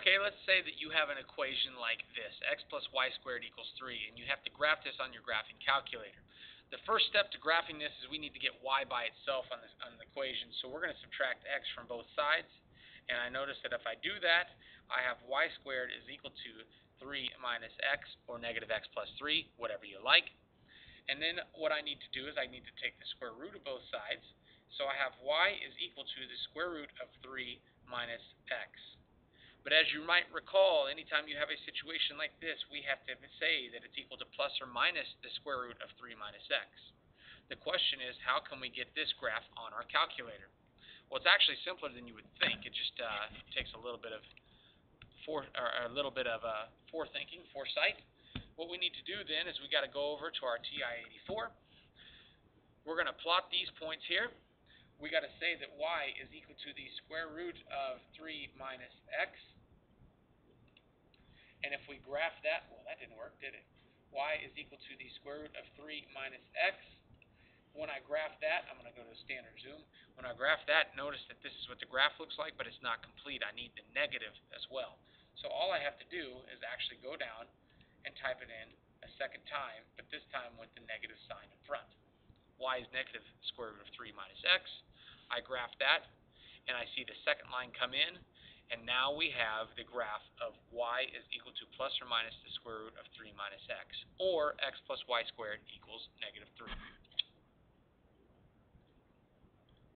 Okay, let's say that you have an equation like this, x plus y squared equals 3, and you have to graph this on your graphing calculator. The first step to graphing this is we need to get y by itself on the equation, so we're going to subtract x from both sides, and I notice that if I do that, I have y squared is equal to 3 minus x, or negative x plus 3, whatever you like. And then what I need to do is I need to take the square root of both sides, so I have y is equal to the square root of 3 minus x. But as you might recall, anytime you have a situation like this, we have to say that it's equal to plus or minus the square root of 3 minus x. The question is, how can we get this graph on our calculator? Well, it's actually simpler than you would think. It just takes a little bit of forethinking, foresight. What we need to do then is we got to go over to our TI-84. We're going to plot these points here. We got to say that y is equal to the square root of 3 minus x. And if we graph that, well, that didn't work, did it? Y is equal to the square root of 3 minus x. When I graph that, I'm going to go to standard zoom. When I graph that, notice that this is what the graph looks like, but it's not complete. I need the negative as well. So all I have to do is actually go down and type it in a second time, but this time with the negative sign in front. Y is negative square root of 3 minus x. I graph that, and I see the second line come in, and now we have the graph of y is equal to plus or minus the square root of 3 minus x, or x plus y squared equals negative 3.